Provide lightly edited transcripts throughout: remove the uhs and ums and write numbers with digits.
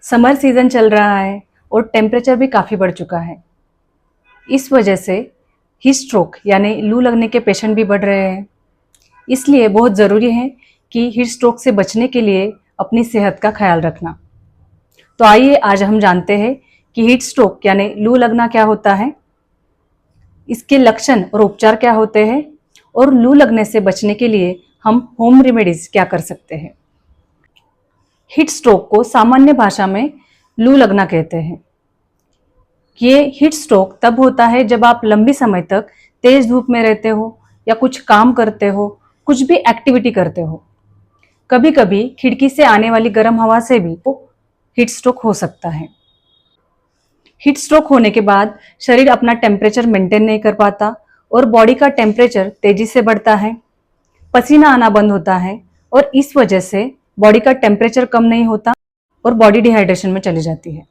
Summer season चल रहा है और टेम्परेचर भी काफ़ी बढ़ चुका है। इस वजह से हीट स्ट्रोक यानी लू लगने के पेशेंट भी बढ़ रहे हैं। इसलिए बहुत ज़रूरी है कि हीट स्ट्रोक से बचने के लिए अपनी सेहत का ख्याल रखना। तो आइए आज हम जानते हैं कि हीट स्ट्रोक यानी लू लगना क्या होता है, इसके लक्षण और उपचार क्या होते हैं और लू लगने से बचने के लिए हम होम रेमेडीज क्या कर सकते हैं। हीट स्ट्रोक को सामान्य भाषा में लू लगना कहते हैं। ये हीट स्ट्रोक तब होता है जब आप लंबी समय तक तेज धूप में रहते हो या कुछ काम करते हो, कुछ भी एक्टिविटी करते हो। कभी कभी खिड़की से आने वाली गर्म हवा से भी हीट स्ट्रोक हो सकता है। हीट स्ट्रोक होने के बाद शरीर अपना टेम्परेचर मेंटेन नहीं कर पाता और बॉडी का टेम्परेचर तेजी से बढ़ता है, पसीना आना बंद होता है और इस वजह से बॉडी का टेम्परेचर कम नहीं होता और बॉडी डिहाइड्रेशन में चली जाती है।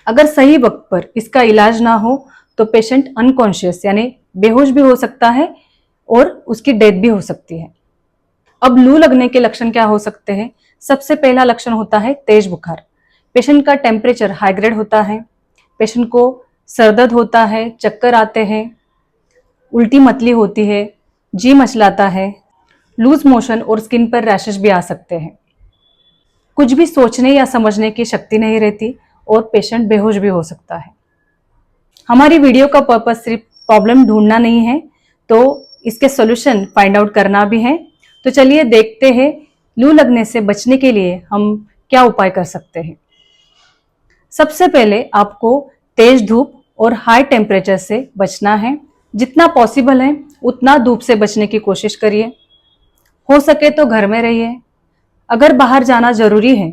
अगर सही वक्त पर इसका इलाज ना हो तो पेशेंट अनकॉन्शियस यानी बेहोश भी हो सकता है और उसकी डेथ भी हो सकती है। अब लू लगने के लक्षण क्या हो सकते हैं? सबसे पहला लक्षण होता है तेज बुखार। पेशेंट का टेम्परेचर हाई ग्रेड होता है, पेशेंट को सरदर्द होता है, चक्कर आते हैं, उल्टी मतली होती है, जी मचलाता है, लूज मोशन और स्किन पर रैशेस भी आ सकते हैं। कुछ भी सोचने या समझने की शक्ति नहीं रहती और पेशेंट बेहोश भी हो सकता है। हमारी वीडियो का पर्पस सिर्फ प्रॉब्लम ढूंढना नहीं है, तो इसके सॉल्यूशन फाइंड आउट करना भी है। तो चलिए देखते हैं लू लगने से बचने के लिए हम क्या उपाय कर सकते हैं। सबसे पहले आपको तेज धूप और हाई टेम्परेचर से बचना है। जितना पॉसिबल है उतना धूप से बचने की कोशिश करिए। हो सके तो घर में रहिए। अगर बाहर जाना जरूरी है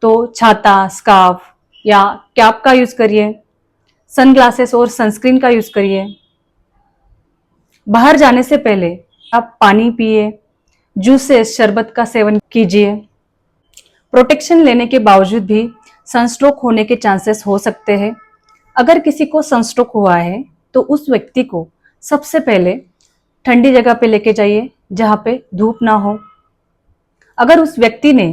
तो छाता, स्कार्फ या कैप का यूज करिए। सनग्लासेस और सनस्क्रीन का यूज करिए। बाहर जाने से पहले आप पानी पिए, जूसेस, शरबत का सेवन कीजिए। प्रोटेक्शन लेने के बावजूद भी सनस्ट्रोक होने के चांसेस हो सकते हैं। अगर किसी को सनस्ट्रोक हुआ है तो उस व्यक्ति को सबसे पहले ठंडी जगह पे लेके जाइए जहाँ पे धूप ना हो। अगर उस व्यक्ति ने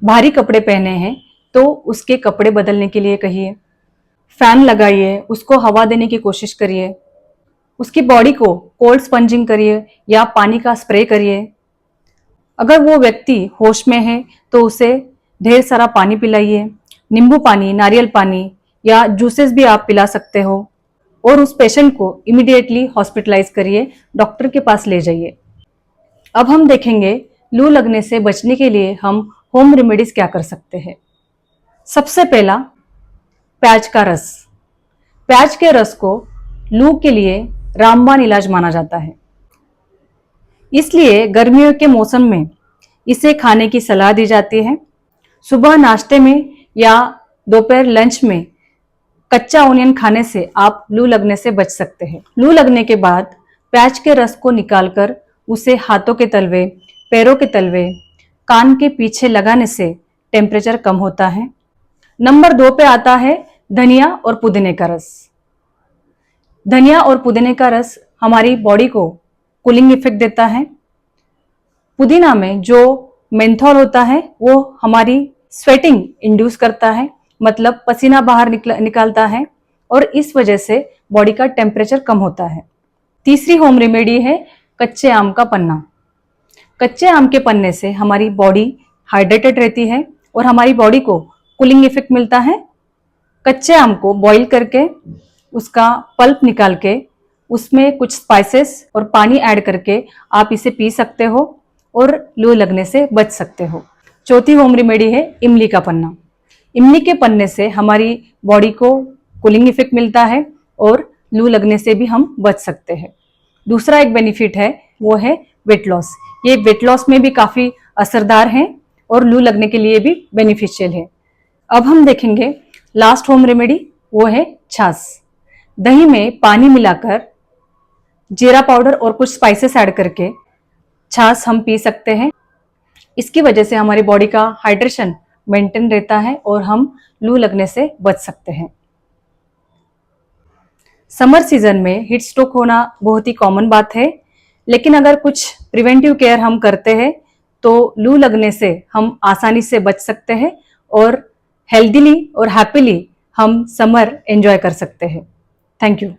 भारी कपड़े पहने हैं तो उसके कपड़े बदलने के लिए कहिए। फैन लगाइए, उसको हवा देने की कोशिश करिए, उसकी बॉडी को कोल्ड स्पंजिंग करिए या पानी का स्प्रे करिए। अगर वो व्यक्ति होश में है तो उसे ढेर सारा पानी पिलाइए, नींबू पानी, नारियल पानी या जूसेस भी आप पिला सकते हो और उस पेशेंट को इमीडिएटली हॉस्पिटलाइज करिए, डॉक्टर के पास ले जाइए। अब हम देखेंगे लू लगने से बचने के लिए हम होम रेमेडीज क्या कर सकते हैं। सबसे पहला, प्याज का रस। प्याज के रस को लू के लिए रामबाण इलाज माना जाता है, इसलिए गर्मियों के मौसम में इसे खाने की सलाह दी जाती है। सुबह नाश्ते में या दोपहर लंच में कच्चा ऑनियन खाने से आप लू लगने से बच सकते हैं। लू लगने के बाद प्याज के रस को निकालकर उसे हाथों के तलवे, पैरों के तलवे, कान के पीछे लगाने से टेम्परेचर कम होता है। नंबर 2 पे आता है धनिया और पुदीने का रस। धनिया और पुदीने का रस हमारी बॉडी को कूलिंग इफेक्ट देता है। पुदीना में जो मेंथॉल होता है वो हमारी स्वेटिंग इंड्यूस करता है, मतलब पसीना बाहर निकालता है और इस वजह से बॉडी का टेम्परेचर कम होता है। तीसरी होम रेमेडी है कच्चे आम का पन्ना। कच्चे आम के पन्ने से हमारी बॉडी हाइड्रेटेड रहती है और हमारी बॉडी को कूलिंग इफेक्ट मिलता है। कच्चे आम को बॉईल करके उसका पल्प निकाल के उसमें कुछ स्पाइसेस और पानी ऐड करके आप इसे पी सकते हो और लू लगने से बच सकते हो। चौथी होम रेमेडी है इमली का पन्ना। इमली के पन्ने से हमारी बॉडी को कूलिंग इफेक्ट मिलता है और लू लगने से भी हम बच सकते हैं। दूसरा एक बेनिफिट है वो है वेट लॉस। ये वेट लॉस में भी काफी असरदार है और लू लगने के लिए भी बेनिफिशियल है। अब हम देखेंगे लास्ट होम रेमेडी, वो है छाछ। दही में पानी मिलाकर जीरा पाउडर और कुछ स्पाइसेस ऐड करके छाछ हम पी सकते हैं। इसकी वजह से हमारी बॉडी का हाइड्रेशन मेंटेन रहता है और हम लू लगने से बच सकते हैं। समर सीजन में हीट स्ट्रोक होना बहुत ही कॉमन बात है, लेकिन अगर कुछ प्रिवेंटिव केयर हम करते हैं तो लू लगने से हम आसानी से बच सकते हैं और हेल्दीली और हैप्पीली हम समर एंजॉय कर सकते हैं। Thank you.